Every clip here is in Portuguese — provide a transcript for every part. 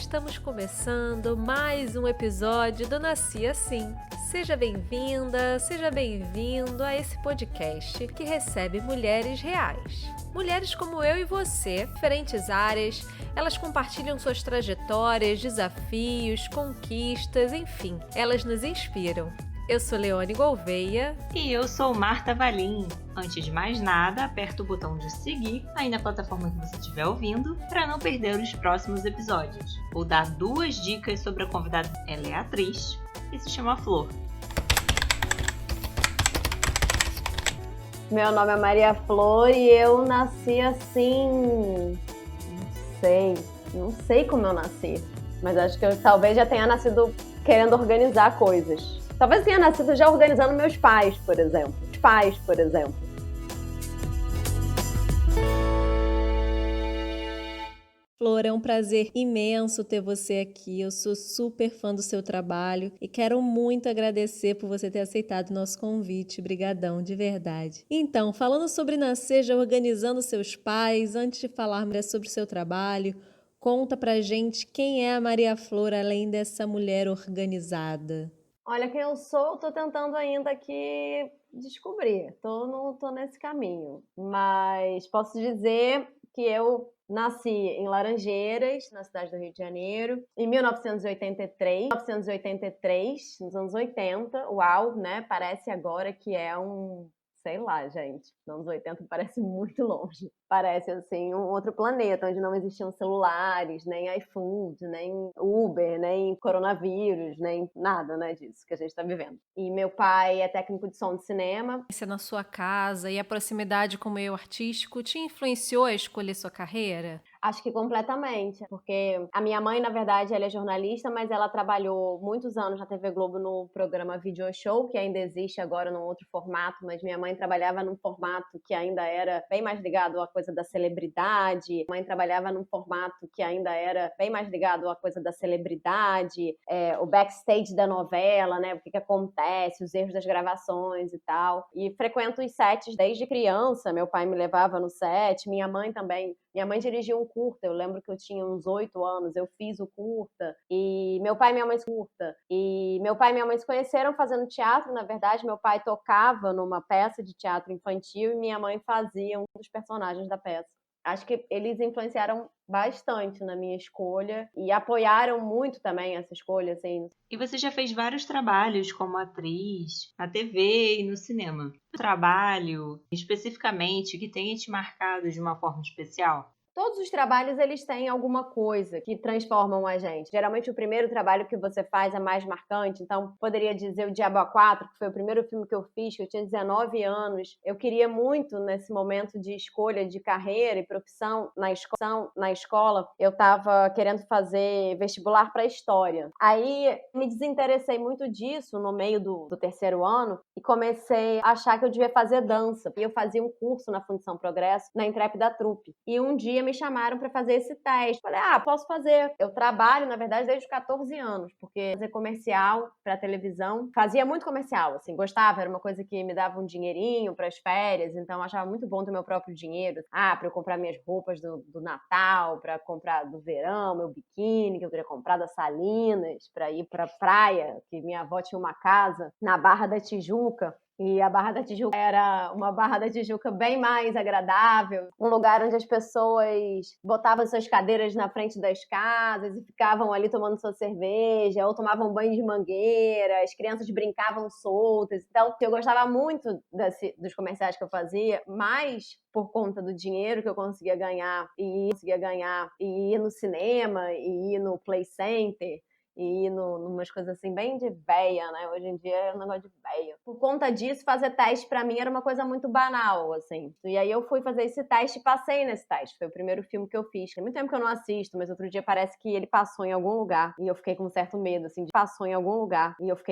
estamos começando mais um episódio do Nasci Assim. Seja bem-vinda, seja bem-vindo a esse podcast que recebe mulheres reais. Mulheres como eu e você, diferentes áreas, elas compartilham suas trajetórias, desafios, conquistas, enfim, elas nos inspiram. Eu sou Leone Gouveia. E eu sou Marta Valim. Antes de mais nada, aperta o botão de seguir aí na plataforma que você estiver ouvindo para não perder os próximos episódios. Vou dar 2 dicas sobre a convidada. Ela é atriz e se chama Flor. Meu nome é Maria Flor e eu nasci assim... Não sei como eu nasci. Mas acho que eu talvez já tenha nascido querendo organizar coisas. Talvez tenha nascido já organizando meus pais, por exemplo. Flor, é um prazer imenso ter você aqui. Eu sou super fã do seu trabalho e quero muito agradecer por você ter aceitado o nosso convite. Brigadão, de verdade. Então, falando sobre nascer já organizando seus pais, antes de falarmos sobre o seu trabalho, conta pra gente quem é a Maria Flor, além dessa mulher organizada. Olha, quem eu sou, tô tentando ainda aqui descobrir. Tô nesse caminho. Mas posso dizer que eu nasci em Laranjeiras, na cidade do Rio de Janeiro, em 1983, nos anos 80. Uau, né? Parece agora que é sei lá, gente, nos anos 80 parece muito longe. Parece, assim, um outro planeta, onde não existiam celulares, nem iFood, nem Uber, nem coronavírus, nem nada, né, disso que a gente está vivendo. E meu pai é técnico de som de cinema. Você na sua casa e a proximidade com o meio artístico te influenciou a escolher sua carreira? Acho que completamente, porque a minha mãe, na verdade, ela é jornalista, mas ela trabalhou muitos anos na TV Globo no programa Video Show, que ainda existe agora num outro formato, mas minha mãe trabalhava num formato que ainda era bem mais ligado à coisa da celebridade. Minha mãe trabalhava num formato que ainda era bem mais ligado à coisa da celebridade, o backstage da novela, né? O que acontece, os erros das gravações e tal. E frequento os sets desde criança. Meu pai me levava no set, minha mãe também. Minha mãe dirigia um curta, eu lembro que eu tinha uns 8 anos, eu fiz o curta, e meu pai e minha mãe se conheceram fazendo teatro. Na verdade, meu pai tocava numa peça de teatro infantil e minha mãe fazia um dos personagens da peça. Acho que eles influenciaram bastante na minha escolha e apoiaram muito também essa escolha, assim. E você já fez vários trabalhos como atriz, na TV e no cinema. O trabalho, especificamente, que tenha te marcado de uma forma especial? Todos os trabalhos, eles têm alguma coisa que transformam a gente. Geralmente, o primeiro trabalho que você faz é mais marcante. Então, poderia dizer o Diabo a 4, que foi o primeiro filme que eu fiz, que eu tinha 19 anos. Eu queria muito, nesse momento de escolha de carreira e profissão na escola, eu estava querendo fazer vestibular para História. Aí, me desinteressei muito disso no meio do terceiro ano e comecei a achar que eu devia fazer dança. E eu fazia um curso na Fundição Progresso, na Intrépida Trupe. E um dia me chamaram para fazer esse teste. Falei, posso fazer. Eu trabalho, na verdade, desde os 14 anos, porque fazer comercial para televisão, fazia muito comercial, assim, gostava, era uma coisa que me dava um dinheirinho para as férias, então eu achava muito bom ter meu próprio dinheiro. Para eu comprar minhas roupas do Natal, para comprar do verão, meu biquíni que eu queria comprar das Salinas, para ir para praia, que minha avó tinha uma casa na Barra da Tijuca. E a Barra da Tijuca era uma Barra da Tijuca bem mais agradável, um lugar onde as pessoas botavam suas cadeiras na frente das casas e ficavam ali tomando sua cerveja, ou tomavam banho de mangueira, as crianças brincavam soltas. Então, eu gostava muito dos comerciais que eu fazia, mas por conta do dinheiro que eu conseguia ganhar e ir no cinema, e ir no Play Center, e ir numas coisas assim bem de véia, né? Hoje em dia é um negócio de véia. Por conta disso, fazer teste pra mim era uma coisa muito banal, assim. E aí eu fui fazer esse teste e passei nesse teste. Foi o primeiro filme que eu fiz. Tem muito tempo que eu não assisto, mas outro dia parece que ele passou em algum lugar e eu fiquei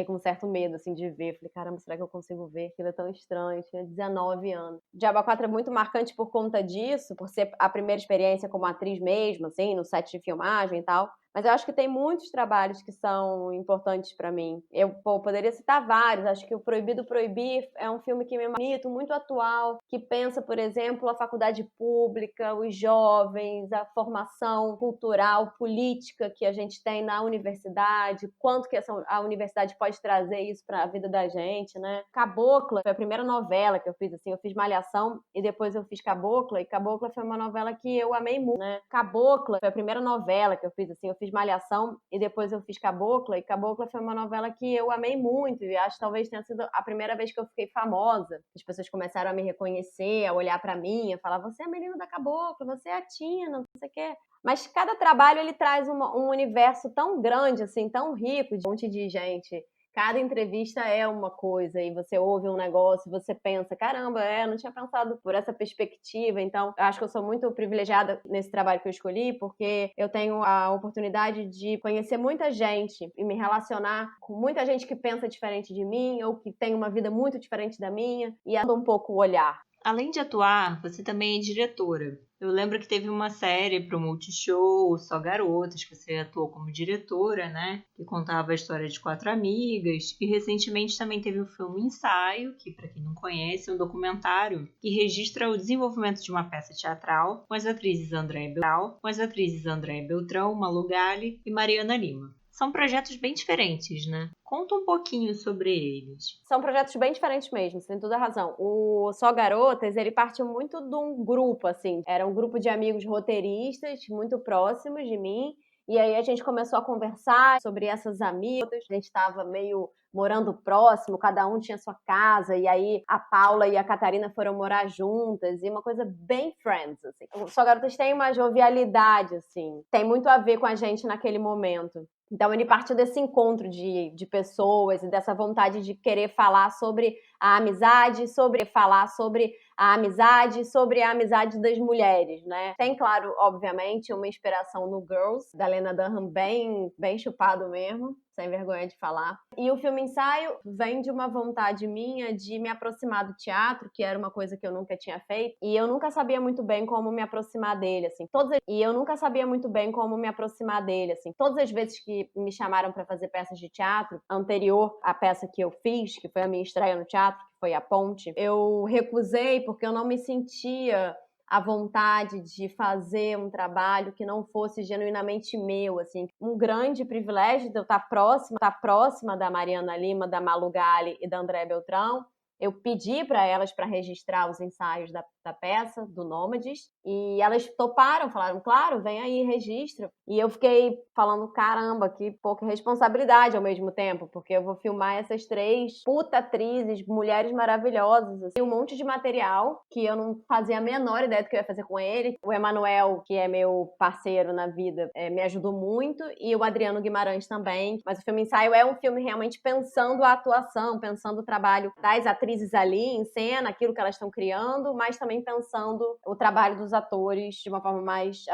com um certo medo, assim, de ver. Falei, caramba, será que eu consigo ver? Aquilo é tão estranho. Eu tinha 19 anos. Diabo 4 é muito marcante por conta disso, por ser a primeira experiência como atriz mesmo, assim, no set de filmagem e tal. Mas eu acho que tem muitos trabalhos que são importantes pra mim. Eu poderia citar vários. Acho que o Proibido Proibir é um filme que me bonito, muito atual, que pensa, por exemplo, a faculdade pública, os jovens, a formação cultural, política que a gente tem na universidade, quanto que a universidade pode trazer isso para a vida da gente, né? Cabocla foi a primeira novela que eu fiz, assim, eu fiz Malhação e depois eu fiz Cabocla, e Cabocla foi uma novela que eu amei muito, né? Cabocla foi a primeira novela que eu fiz, assim, eu fiz Malhação e depois eu fiz Cabocla, e Cabocla foi uma novela que eu amei muito, e acho que talvez tenha sido a primeira vez que eu fiquei famosa. As pessoas começaram a me reconhecer, a olhar pra mim, a falar, você é a menina da Cabocla, você é a Tina, não sei o quê. Mas cada trabalho, ele traz um universo tão grande, assim, tão rico, de um monte de gente. Cada entrevista é uma coisa, e você ouve um negócio, você pensa, caramba, eu não tinha pensado por essa perspectiva. Então, eu acho que eu sou muito privilegiada nesse trabalho que eu escolhi, porque eu tenho a oportunidade de conhecer muita gente e me relacionar com muita gente que pensa diferente de mim, ou que tem uma vida muito diferente da minha, e anda um pouco o olhar. Além de atuar, você também é diretora. Eu lembro que teve uma série pro Multishow, Só Garotas, que você atuou como diretora, né? Que contava a história de 4 amigas. E recentemente também teve o filme Ensaio, que, para quem não conhece, é um documentário que registra o desenvolvimento de uma peça teatral com as atrizes Andréa Beltrão, Malu Gale e Mariana Lima. São projetos bem diferentes, né? Conta um pouquinho sobre eles. São projetos bem diferentes mesmo, você tem toda a razão. O Só Garotas, ele partiu muito de um grupo, assim. Era um grupo de amigos roteiristas, muito próximos de mim. E aí a gente começou a conversar sobre essas amigas. A gente estava meio morando próximo, cada um tinha sua casa. E aí a Paula e a Catarina foram morar juntas. E uma coisa bem friends, assim. O Só Garotas tem uma jovialidade, assim. Tem muito a ver com a gente naquele momento. Então, ele partiu desse encontro de pessoas e dessa vontade de querer falar sobre a amizade, sobre a amizade das mulheres, né? Tem, claro, obviamente, uma inspiração no Girls, da Lena Dunham, bem chupado mesmo, sem vergonha de falar. E o filme Ensaio vem de uma vontade minha de me aproximar do teatro, que era uma coisa que eu nunca tinha feito, e eu nunca sabia muito bem como me aproximar dele, assim. Todas as vezes que me chamaram para fazer peças de teatro, anterior à peça que eu fiz, que foi a minha estreia no teatro, que foi A Ponte, eu recusei porque eu não me sentia à vontade de fazer um trabalho que não fosse genuinamente meu, assim. Um grande privilégio de eu estar próxima da Mariana Lima, da Malu Gale e da Andréa Beltrão. Eu pedi para elas para registrar os ensaios da peça, do Nômades, e elas toparam, falaram, claro, vem aí, registra. E eu fiquei falando, caramba, que pouca responsabilidade ao mesmo tempo, porque eu vou filmar essas 3 puta atrizes, mulheres maravilhosas, assim, um monte de material que eu não fazia a menor ideia do que eu ia fazer com ele. O Emanuel, que é meu parceiro na vida, me ajudou muito, e o Adriano Guimarães também. Mas o filme Ensaio é um filme realmente pensando a atuação, pensando o trabalho das atrizes ali em cena, aquilo que elas estão criando, mas também pensando o trabalho dos atores de uma forma mais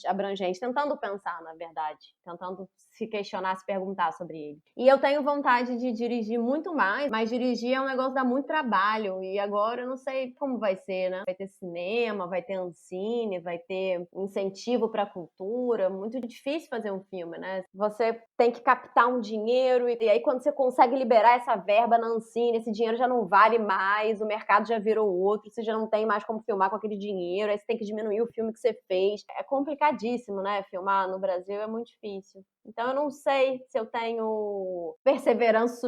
abrangente, tentando pensar, na verdade, tentando se questionar, se perguntar sobre ele. E eu tenho vontade de dirigir muito mais, mas dirigir é um negócio que dá muito trabalho, e agora eu não sei como vai ser, né? Vai ter cinema, vai ter Ancine, vai ter incentivo para a cultura, muito difícil fazer um filme, né? Você tem que captar um dinheiro, e aí quando você consegue liberar essa verba na Ancine, esse dinheiro já não vale mais, o mercado já virou outro, você já não tem mais como filmar com aquele dinheiro, aí você tem que diminuir o filme que você fez. É complicadíssimo, né? Filmar no Brasil é muito difícil. Então eu não sei se eu tenho perseverança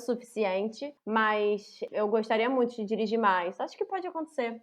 suficiente, mas eu gostaria muito de dirigir mais. Acho que pode acontecer.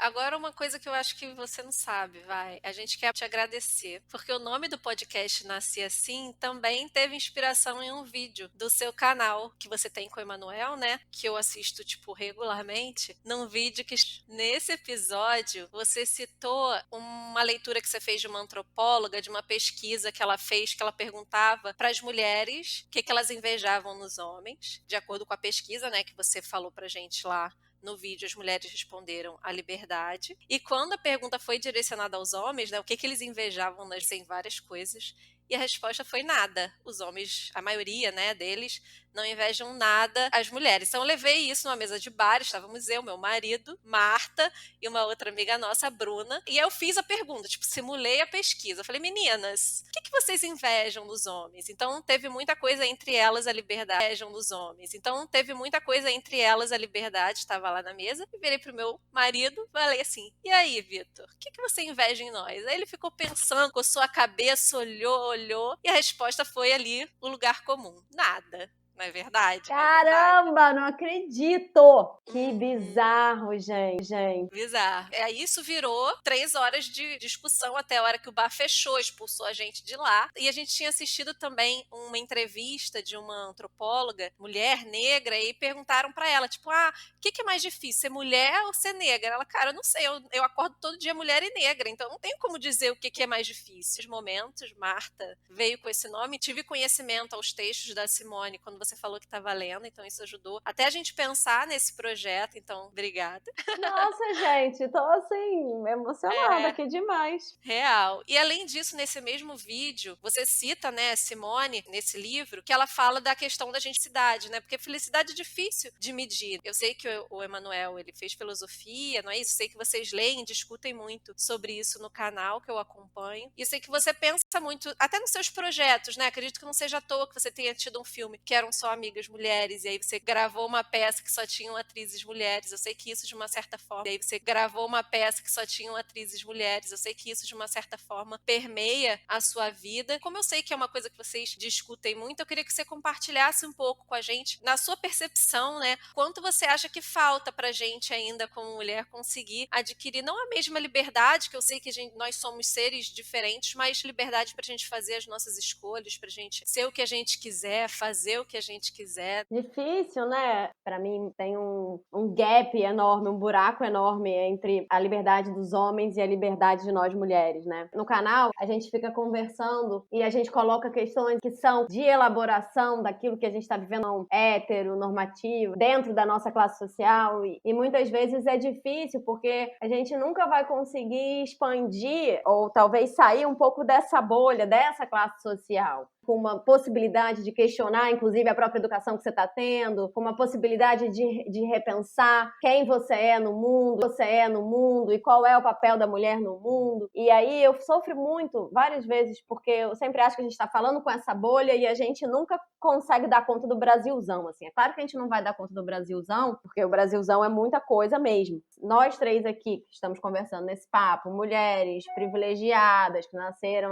Agora uma coisa que eu acho que você não sabe, a gente quer te agradecer, porque o nome do podcast Nasci Assim também teve inspiração em um vídeo do seu canal que você tem com o Emanuel, né? Que eu assisto, regularmente, num vídeo que nesse episódio você citou uma leitura que você fez de uma antropóloga, de uma pesquisa que ela fez, que ela perguntava para as mulheres o que elas invejavam nos homens, de acordo com a pesquisa, né, que você falou pra gente lá no vídeo. As mulheres responderam a liberdade. E quando a pergunta foi direcionada aos homens, né, o que eles invejavam em várias coisas, e a resposta foi nada. Os homens, a maioria, né, deles, não invejam nada as mulheres. Então eu levei isso numa mesa de bar, estávamos eu, meu marido, Marta e uma outra amiga nossa, a Bruna, e eu fiz a pergunta, tipo, simulei a pesquisa. Eu falei, meninas, o que vocês invejam nos homens? Então teve muita coisa entre elas a liberdade, invejam nos homens. Então teve muita coisa entre elas a liberdade, estava lá na mesa, e virei pro meu marido, falei assim, e aí, Vitor, o que você inveja em nós? Aí ele ficou pensando, coçou a cabeça, olhou, e a resposta foi ali o lugar comum, nada. Não é verdade? Caramba, não acredito! Que Uhum. bizarro, gente. Bizarro. Aí isso virou 3 horas de discussão até a hora que o bar fechou, expulsou a gente de lá. E a gente tinha assistido também uma entrevista de uma antropóloga, mulher negra, e perguntaram pra ela, tipo, o que é mais difícil, ser mulher ou ser negra? Ela, cara, eu não sei, eu acordo todo dia mulher e negra, então não tenho como dizer o que é mais difícil. Nos momentos, Marta veio com esse nome, tive conhecimento aos textos da Simone quando você falou que estava lendo, então isso ajudou até a gente pensar nesse projeto, então obrigada. Nossa, gente, tô assim, emocionada aqui demais. Real. E além disso, nesse mesmo vídeo, você cita, né, Simone, nesse livro, que ela fala da questão da felicidade, né? Porque felicidade é difícil de medir. Eu sei que o Emanuel, ele fez filosofia, não é isso? Sei que vocês leem, discutem muito sobre isso no canal que eu acompanho. E eu sei que você pensa muito, até nos seus projetos, né? Acredito que não seja à toa que você tenha tido um filme que eram só amigas mulheres, e aí você gravou uma peça que só tinham atrizes mulheres. Eu sei que isso, de uma certa forma, e aí você gravou uma peça que só tinham atrizes mulheres. Eu sei que isso, de uma certa forma, permeia a sua vida. Como eu sei que é uma coisa que vocês discutem muito, eu queria que você compartilhasse um pouco com a gente, na sua percepção, né? Quanto você acha que falta pra gente ainda, como mulher, conseguir adquirir não a mesma liberdade, que eu sei que nós somos seres diferentes, mas liberdade pra gente fazer as nossas escolhas, pra gente ser o que a gente quiser, fazer o que a gente quiser. Difícil, né? Pra mim tem um gap enorme, um buraco enorme entre a liberdade dos homens e a liberdade de nós mulheres, né? No canal, a gente fica conversando e a gente coloca questões que são de elaboração daquilo que a gente está vivendo heteronormativo, dentro da nossa classe social, e muitas vezes é difícil porque a gente nunca vai conseguir expandir ou talvez sair um pouco dessa bolha, dessa classe social, com uma possibilidade de questionar, inclusive, a própria educação que você está tendo, com uma possibilidade de repensar quem você é no mundo e qual é o papel da mulher no mundo. E aí eu sofro muito, várias vezes, porque eu sempre acho que a gente está falando com essa bolha e a gente nunca consegue dar conta do Brasilzão, assim. É claro que a gente não vai dar conta do Brasilzão, porque o Brasilzão é muita coisa mesmo. Nós três aqui que estamos conversando nesse papo, mulheres privilegiadas, que nasceram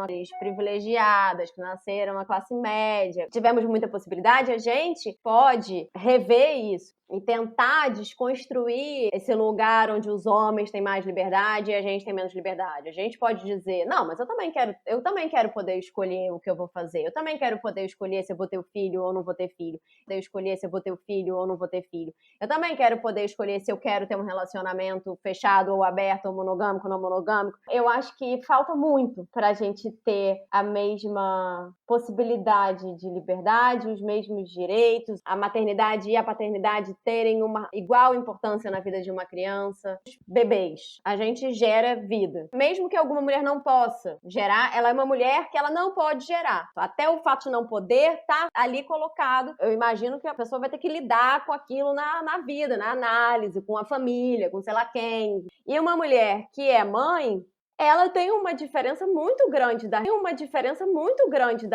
na classe média, tivemos muita possibilidade, a gente pode rever isso e tentar desconstruir esse lugar onde os homens têm mais liberdade e a gente tem menos liberdade. A gente pode dizer, não, mas eu também quero poder escolher o que eu vou fazer. Eu também quero poder escolher se eu vou ter filho ou não vou ter filho. Eu escolher se eu vou ter filho ou não vou ter filho. Eu também quero poder escolher se eu quero ter um relacionamento fechado ou aberto, ou monogâmico ou não monogâmico. Eu acho que falta muito pra gente ter a mesma possibilidade de liberdade, os mesmos direitos, a maternidade e a paternidade terem uma igual importância na vida de uma criança. Os bebês, a gente gera vida. Mesmo que alguma mulher não possa gerar, ela é uma mulher que ela não pode gerar. Até o fato de não poder tá ali colocado. Eu imagino que a pessoa vai ter que lidar com aquilo na vida, na análise, com a família, com sei lá quem. E uma mulher que é mãe, ela tem uma diferença muito grande da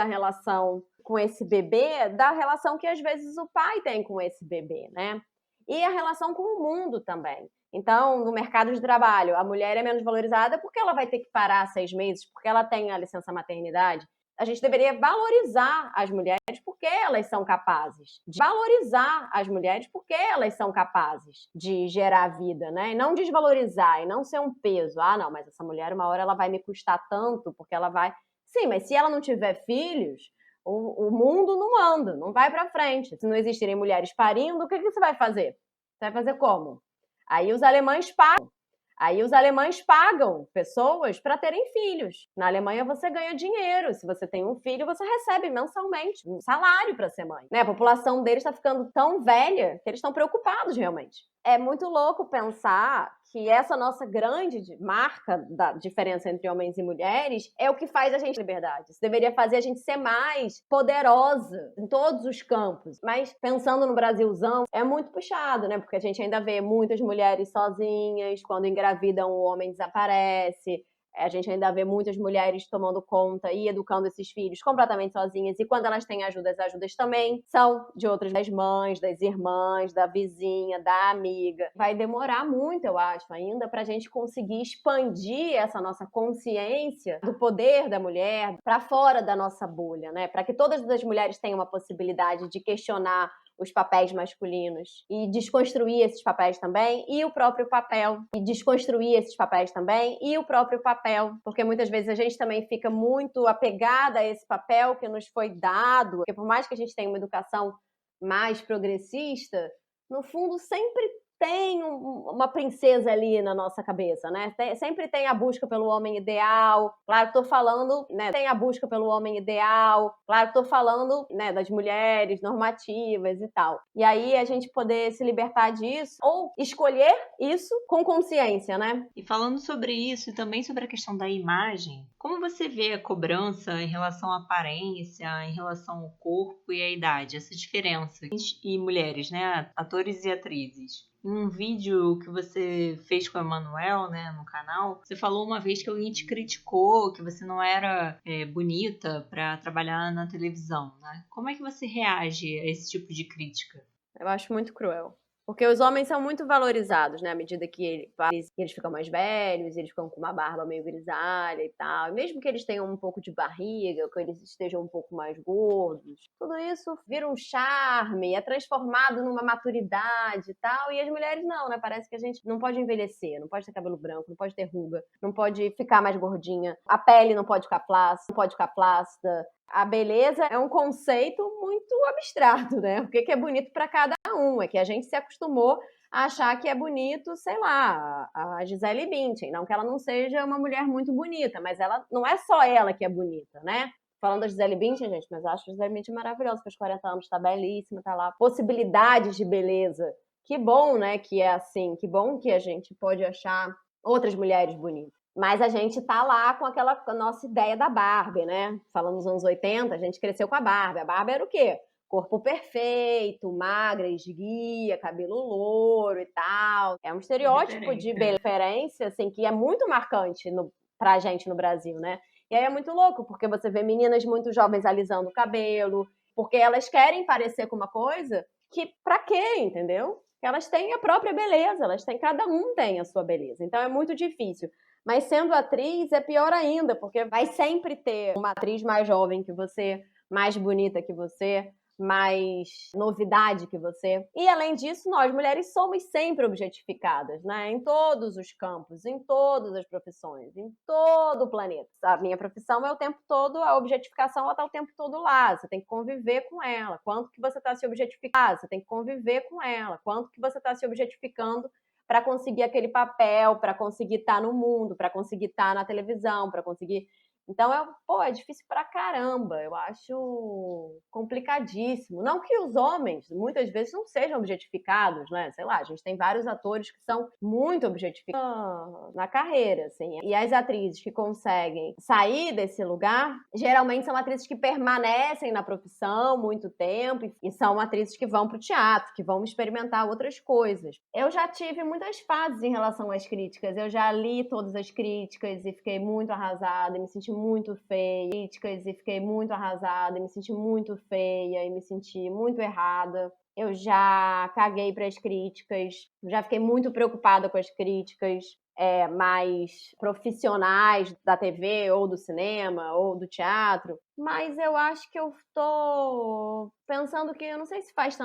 relação com esse bebê, da relação que às vezes o pai tem com esse bebê, né? E a relação com o mundo também. Então, no mercado de trabalho, a mulher é menos valorizada porque ela vai ter que parar 6 meses, porque ela tem a licença maternidade. A gente deveria valorizar as mulheres porque elas são capazes de gerar vida, né? E não desvalorizar, e não ser um peso. Ah, não, mas essa mulher uma hora ela vai me custar tanto, porque ela vai... Sim, mas se ela não tiver filhos, o mundo não anda, não vai para frente. Se não existirem mulheres parindo, o que você vai fazer? Você vai fazer como? Aí os alemães pagam pessoas para terem filhos. Na Alemanha você ganha dinheiro. Se você tem um filho, você recebe mensalmente um salário para ser mãe. Né? A população deles está ficando tão velha que eles estão preocupados realmente. É muito louco pensar que essa nossa grande marca da diferença entre homens e mulheres é o que faz a gente ter liberdade. Isso deveria fazer a gente ser mais poderosa em todos os campos. Mas pensando no Brasilzão, é muito puxado, né? Porque a gente ainda vê muitas mulheres sozinhas, quando engravidam o homem desaparece. A gente ainda vê muitas mulheres tomando conta e educando esses filhos completamente sozinhas. E quando elas têm ajuda, as ajudas também são de outras, das mães, das irmãs, da vizinha, da amiga. Vai demorar muito, eu acho, ainda pra gente conseguir expandir essa nossa consciência do poder da mulher para fora da nossa bolha, né? Para que todas as mulheres tenham uma possibilidade de questionar os papéis masculinos e desconstruir esses papéis também, e o próprio papel, e desconstruir esses papéis também, e o próprio papel, porque muitas vezes a gente também fica muito apegada a esse papel que nos foi dado, porque por mais que a gente tenha uma educação mais progressista, no fundo sempre tem uma princesa ali na nossa cabeça, né? Sempre tem a busca pelo homem ideal. Claro que tô falando, né? Tem a busca pelo homem ideal. Claro que tô falando, né, das mulheres normativas e tal. E aí a gente poder se libertar disso ou escolher isso com consciência, né? E falando sobre isso e também sobre a questão da imagem, como você vê a cobrança em relação à aparência, em relação ao corpo e à idade, essa diferença? E mulheres, né? Atores e atrizes. Em um vídeo que você fez com a Emanuel, né, no canal, você falou uma vez que alguém te criticou, que você não era bonita para trabalhar na televisão, né? Como é que você reage a esse tipo de crítica? Eu acho muito cruel. Porque os homens são muito valorizados, né? À medida que eles ficam mais velhos, eles ficam com uma barba meio grisalha e tal. E mesmo que eles tenham um pouco de barriga, que eles estejam um pouco mais gordos, tudo isso vira um charme, é transformado numa maturidade e tal. E as mulheres não, né? Parece que a gente não pode envelhecer, não pode ter cabelo branco, não pode ter ruga, não pode ficar mais gordinha. A pele não pode ficar flácida, não pode ficar flácida. A beleza é um conceito muito abstrato, né? O que é bonito para cada um? É que a gente se acostumou a achar que é bonito, sei lá, a Gisele Bündchen. Não que ela não seja uma mulher muito bonita, mas ela não é só ela que é bonita, né? Falando da Gisele Bündchen, gente, mas eu acho a Gisele Bündchen maravilhosa. Faz 40 anos, tá belíssima, tá lá. Possibilidades de beleza. Que bom, né, que é assim. Que bom que a gente pode achar outras mulheres bonitas. Mas a gente tá lá com aquela nossa ideia da Barbie, né? Falando nos anos 80, a gente cresceu com a Barbie. A Barbie era o quê? Corpo perfeito, magra, esguia, cabelo louro e tal. É um estereótipo de referência, assim, que é muito marcante pra gente no Brasil, né? E aí é muito louco, porque você vê meninas muito jovens alisando o cabelo, porque elas querem parecer com uma coisa que pra quê, entendeu? Elas têm a própria beleza, cada um tem a sua beleza. Então é muito difícil. Mas sendo atriz é pior ainda, porque vai sempre ter uma atriz mais jovem que você, mais bonita que você, mais novidade que você. E além disso, nós mulheres somos sempre objetificadas, né? Em todos os campos, em todas as profissões, em todo o planeta. A minha profissão é o tempo todo, a objetificação ela tá o tempo todo lá. Você tem que conviver com ela. Quanto que você está se objetificando? Você tem que conviver com ela. Quanto que você está se objetificando para conseguir aquele papel, para conseguir estar no mundo, para conseguir estar na televisão, para conseguir... Então, é difícil pra caramba. Eu acho complicadíssimo. Não que os homens, muitas vezes, não sejam objetificados, né? Sei lá, a gente tem vários atores que são muito objetificados na carreira, assim. E as atrizes que conseguem sair desse lugar, geralmente são atrizes que permanecem na profissão muito tempo e são atrizes que vão pro teatro, que vão experimentar outras coisas. Eu já tive muitas fases em relação às críticas. Eu já li todas as críticas e fiquei muito arrasada, e me senti muito feia, críticas e fiquei muito arrasada, e me senti muito feia e me senti muito errada. Eu já caguei para as críticas, já fiquei muito preocupada com as críticas mais profissionais da TV ou do cinema ou do teatro, mas eu acho que eu tô pensando que eu não sei se faz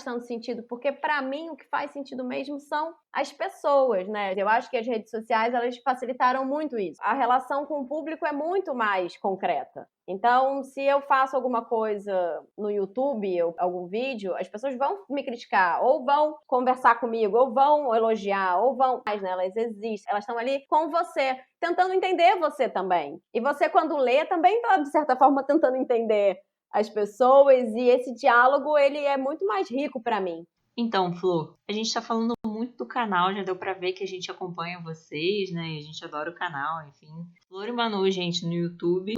tanto sentido, porque para mim o que faz sentido mesmo são as pessoas, né? Eu acho que as redes sociais elas facilitaram muito isso. A relação com o público é muito mais concreta. Então, se eu faço alguma coisa no YouTube, algum vídeo, as pessoas vão me criticar, ou vão conversar comigo, ou vão elogiar, ou vão... Mas, né, elas existem, elas estão ali com você, tentando entender você também. E você, quando lê, também está, de certa forma, tentando entender as pessoas, e esse diálogo, ele é muito mais rico para mim. Então, Flor, a gente tá falando muito do canal, já deu pra ver que a gente acompanha vocês, né? E a gente adora o canal, enfim. Flor e Manu, gente, no YouTube.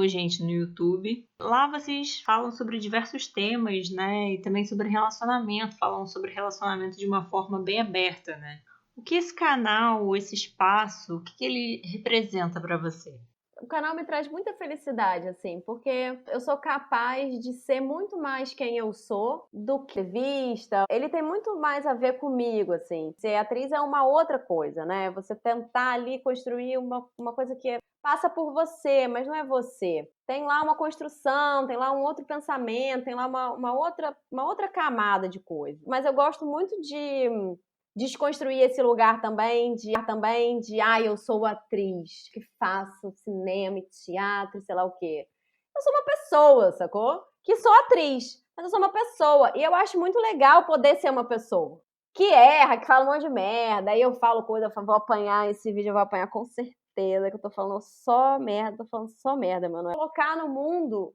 Lá vocês falam sobre diversos temas, né? E também sobre relacionamento, falam sobre relacionamento de uma forma bem aberta, né? O que esse canal, esse espaço, o que ele representa pra você? O canal me traz muita felicidade, assim, porque eu sou capaz de ser muito mais quem eu sou do que vista. Ele tem muito mais a ver comigo, assim. Ser atriz é uma outra coisa, né? Você tentar ali construir uma coisa que passa por você, mas não é você. Tem lá uma construção, tem lá um outro pensamento, tem lá uma outra camada de coisa. Mas eu gosto muito de desconstruir esse lugar também de eu sou atriz que faço cinema e teatro, sei lá o quê. Eu sou uma pessoa, sacou? Que sou atriz, mas eu sou uma pessoa. E eu acho muito legal poder ser uma pessoa que erra, que fala um monte de merda. Aí eu falo coisa, eu falo, vou apanhar esse vídeo, eu vou apanhar com certeza, que eu tô falando só merda, mano. Colocar no mundo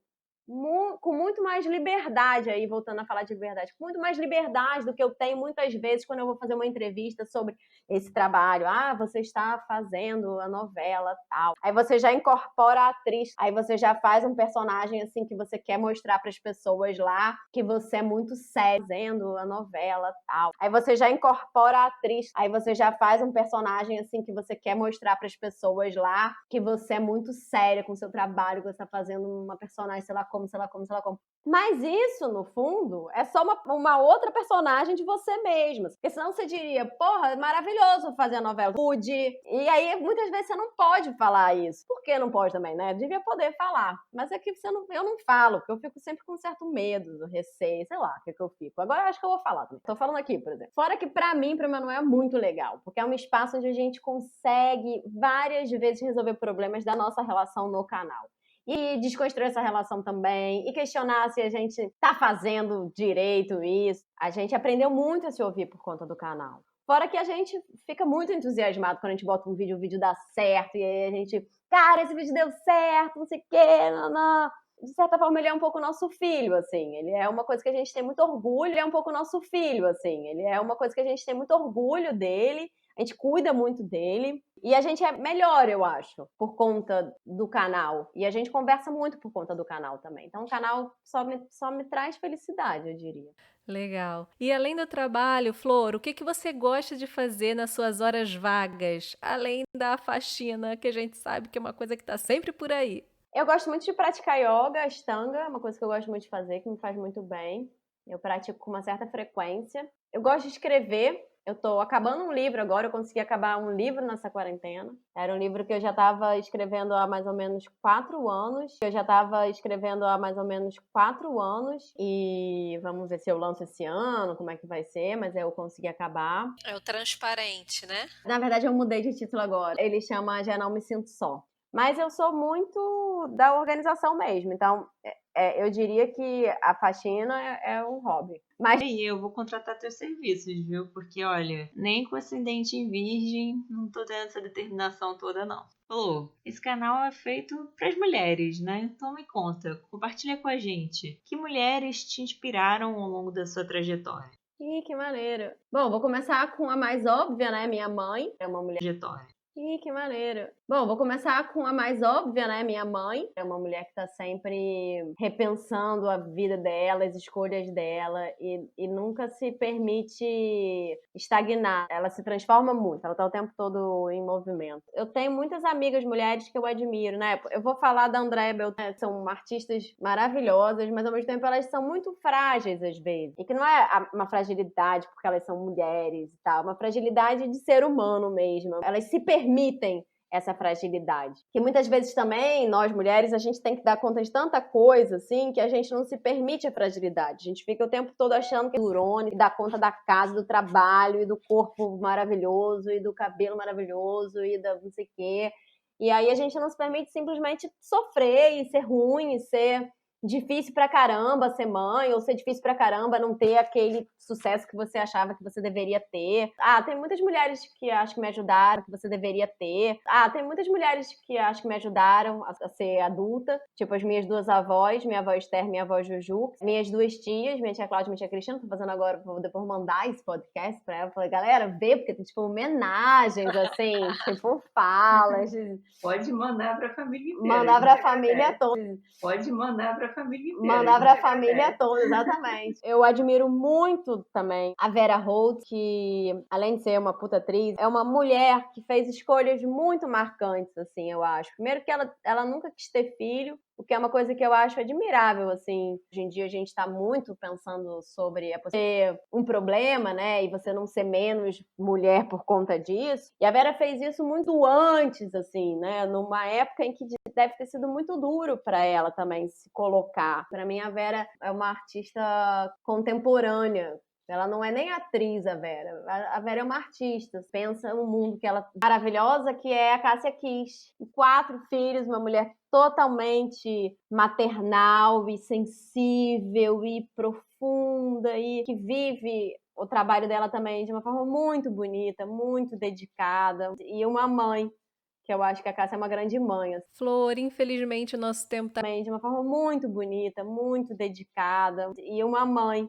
com muito mais liberdade, aí voltando a falar de liberdade, com muito mais liberdade do que eu tenho muitas vezes quando eu vou fazer uma entrevista sobre esse trabalho. Você está fazendo a novela tal. Aí você já incorpora a atriz, aí você já faz um personagem assim que você quer mostrar para as pessoas lá que você é muito sério fazendo a novela tal. Aí você já incorpora a atriz, aí você já faz um personagem assim que você quer mostrar para as pessoas lá que você é muito séria com o seu trabalho, que você está fazendo uma personagem, sei lá como. Mas isso, no fundo, é só uma outra personagem de você mesma. Porque senão você diria, porra, é maravilhoso fazer a novela. Pude. E aí, muitas vezes, você não pode falar isso. Por que não pode também, né? Devia poder falar. Mas é que eu não falo, porque eu fico sempre com um certo medo, receio, sei lá, o que eu fico. Agora eu acho que eu vou falar também. Tô falando aqui, por exemplo. Fora que, pra mim, pro Emanuel, é muito legal. Porque é um espaço onde a gente consegue várias vezes resolver problemas da nossa relação no canal. E desconstruir essa relação também, e questionar se a gente tá fazendo direito isso. A gente aprendeu muito a se ouvir por conta do canal. Fora que a gente fica muito entusiasmado quando a gente bota um vídeo, o vídeo dá certo, e aí a gente, cara, esse vídeo deu certo, não sei o quê, não. De certa forma, ele é um pouco nosso filho, assim. Ele é uma coisa que a gente tem muito orgulho, ele é um pouco nosso filho, assim. Ele é uma coisa que a gente tem muito orgulho dele, a gente cuida muito dele. E a gente é melhor, eu acho, por conta do canal. E a gente conversa muito por conta do canal também. Então o canal só me traz felicidade, eu diria. Legal. E além do trabalho, Flor, o que você gosta de fazer nas suas horas vagas, além da faxina, que a gente sabe que é uma coisa que está sempre por aí? Eu gosto muito de praticar yoga, ashtanga, é uma coisa que eu gosto muito de fazer, que me faz muito bem. Eu pratico com uma certa frequência. Eu gosto de escrever. Eu tô acabando um livro agora, eu consegui acabar um livro nessa quarentena. Era um livro que eu já estava escrevendo há mais ou menos 4 anos. E vamos ver se eu lanço esse ano, como é que vai ser, mas eu consegui acabar. É o transparente, né? Na verdade, eu mudei de título agora. Ele chama Já Não Me Sinto Só. Mas eu sou muito da organização mesmo, então eu diria que a faxina é um hobby. Mas aí eu vou contratar teus serviços, viu? Porque, olha, nem com ascendente em virgem, não tô tendo essa determinação toda, não. Falou, esse canal é feito para as mulheres, né? Então me conta, compartilha com a gente. Que mulheres te inspiraram ao longo da sua trajetória? Ih, que maneiro. Bom, vou começar com a mais óbvia, né? Minha mãe é uma mulher. Ih, que maneiro. Bom, vou começar com a mais óbvia, né? Minha mãe é uma mulher que tá sempre repensando a vida dela, as escolhas dela e nunca se permite estagnar. Ela se transforma muito, ela tá o tempo todo em movimento. Eu tenho muitas amigas mulheres que eu admiro, né? Eu vou falar da Andréa Beltrão, são artistas maravilhosas, mas ao mesmo tempo elas são muito frágeis às vezes. E que não é uma fragilidade porque elas são mulheres e tal, uma fragilidade de ser humano mesmo. Elas se permitem essa fragilidade. Que muitas vezes também, nós mulheres, a gente tem que dar conta de tanta coisa, assim, que a gente não se permite a fragilidade. A gente fica o tempo todo achando que é durone, que dá conta da casa, do trabalho, e do corpo maravilhoso, e do cabelo maravilhoso, e da não sei o quê. E aí a gente não se permite simplesmente sofrer, e ser ruim, e ser difícil pra caramba ser mãe, ou ser difícil pra caramba não ter aquele sucesso que você achava que você deveria ter. Tem muitas mulheres que acho que me ajudaram, que você deveria ter. Tem muitas mulheres que acho que me ajudaram a ser adulta, tipo as minhas duas avós, minha avó Esther e minha avó Juju, minhas duas tias, minha tia Cláudia e minha tia Cristina. Tô fazendo agora, vou depois mandar esse podcast pra ela. Falei, galera, vê, porque tem tipo homenagens, assim, tipo falas. Pode mandar pra família inteira. Mandar pra família toda. Pode mandar pra família inteira. Mandar pra família toda, exatamente. Eu admiro muito também a Vera Holt, que além de ser uma puta atriz, é uma mulher que fez escolhas muito marcantes, assim, eu acho. Primeiro que ela nunca quis ter filho, o que é uma coisa que eu acho admirável, assim. Hoje em dia a gente tá muito pensando sobre ser um problema, né, e você não ser menos mulher por conta disso. E a Vera fez isso muito antes, assim, né, numa época em que deve ter sido muito duro para ela também se colocar. Para mim, a Vera é uma artista contemporânea. Ela não é nem atriz, a Vera. A Vera é uma artista. Pensa no mundo que ela maravilhosa, que é a Cássia Kiss. 4 filhos, uma mulher totalmente maternal e sensível e profunda e que vive o trabalho dela também de uma forma muito bonita, muito dedicada. E uma mãe, que eu acho que a Cássia é uma grande mãe. Flor, infelizmente o nosso tempo tá... De uma forma muito bonita, muito dedicada. E uma mãe,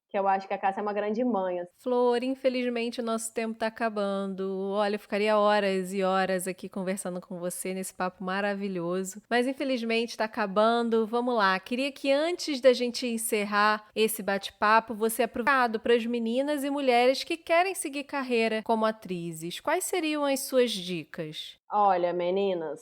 que eu acho que a Cássia é uma grande mãe. Flor, infelizmente o nosso tempo tá acabando. Olha, eu ficaria horas e horas aqui conversando com você nesse papo maravilhoso. Mas infelizmente tá acabando. Vamos lá. Queria que antes da gente encerrar esse bate-papo, você aproveitado para as meninas e mulheres que querem seguir carreira como atrizes. Quais seriam as suas dicas? Olha, meninas,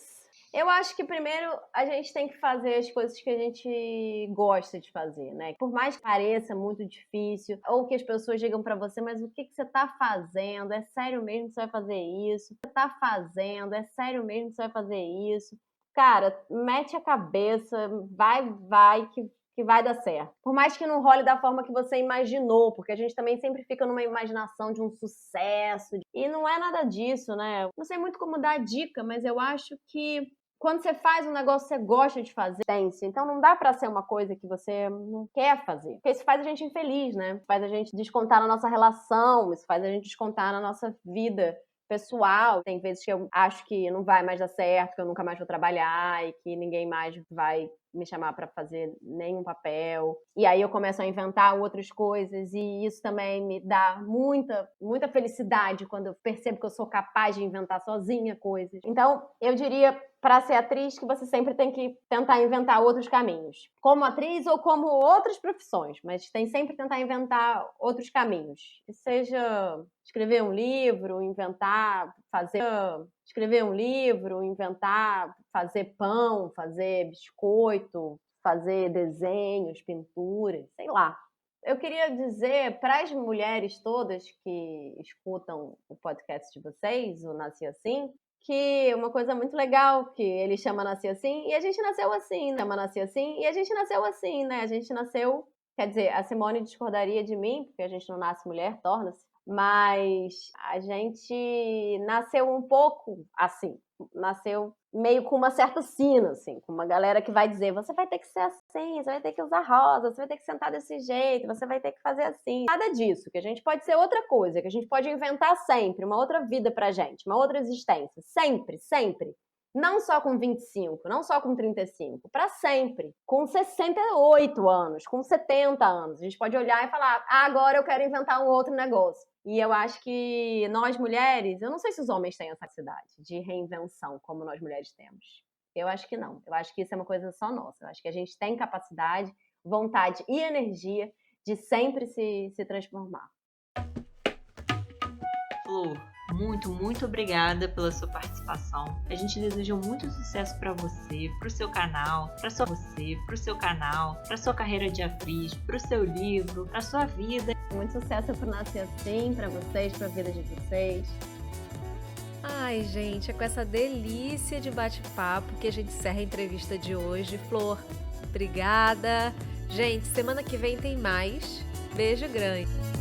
eu acho que primeiro a gente tem que fazer as coisas que a gente gosta de fazer, né? Por mais que pareça muito difícil, ou que as pessoas digam pra você, mas o que você tá fazendo? É sério mesmo que você vai fazer isso? O que você tá fazendo? É sério mesmo que você vai fazer isso? Cara, mete a cabeça, vai, que vai dar certo. Por mais que não role da forma que você imaginou, porque a gente também sempre fica numa imaginação de um sucesso, e não é nada disso, né? Não sei muito como dar dica, mas eu acho que quando você faz um negócio que você gosta de fazer, então não dá pra ser uma coisa que você não quer fazer. Porque isso faz a gente infeliz, né? Isso faz a gente descontar na nossa relação, isso faz a gente descontar na nossa vida pessoal. Tem vezes que eu acho que não vai mais dar certo, que eu nunca mais vou trabalhar e que ninguém mais vai me chamar para fazer nenhum papel. E aí eu começo a inventar outras coisas e isso também me dá muita felicidade quando eu percebo que eu sou capaz de inventar sozinha coisas. Então, eu diria para ser atriz que você sempre tem que tentar inventar outros caminhos. Como atriz ou como outras profissões, mas tem sempre que tentar inventar outros caminhos. Que seja escrever um livro, fazer pão, fazer biscoito, fazer desenhos, pinturas, sei lá. Eu queria dizer para as mulheres todas que escutam o podcast de vocês, o Nasci Assim, que uma coisa muito legal que ele chama Nasci Assim e a gente nasceu assim, né? Chama Nasci Assim e a gente nasceu assim, né? A gente nasceu, quer dizer, a Simone discordaria de mim, porque a gente não nasce mulher, torna-se, mas a gente nasceu um pouco assim, nasceu meio com uma certa sina, assim, com uma galera que vai dizer, você vai ter que ser assim, você vai ter que usar rosa, você vai ter que sentar desse jeito, você vai ter que fazer assim. Nada disso, que a gente pode ser outra coisa, que a gente pode inventar sempre, uma outra vida pra gente, uma outra existência, sempre, sempre. Não só com 25, não só com 35, para sempre. Com 68 anos, com 70 anos. A gente pode olhar e falar, agora eu quero inventar um outro negócio. E eu acho que nós mulheres, eu não sei se os homens têm essa capacidade de reinvenção como nós mulheres temos. Eu acho que não. Eu acho que isso é uma coisa só nossa. Eu acho que a gente tem capacidade, vontade e energia de sempre se transformar. Flor, muito obrigada pela sua participação. A gente deseja muito sucesso para você, pro seu canal, para sua carreira de atriz, pro seu livro, pra sua vida. Muito sucesso pro Nascer Assim, pra vocês, pra vida de vocês. Ai, gente, é com essa delícia de bate-papo que a gente encerra a entrevista de hoje. Flor, obrigada. Gente, semana que vem tem mais. Beijo grande.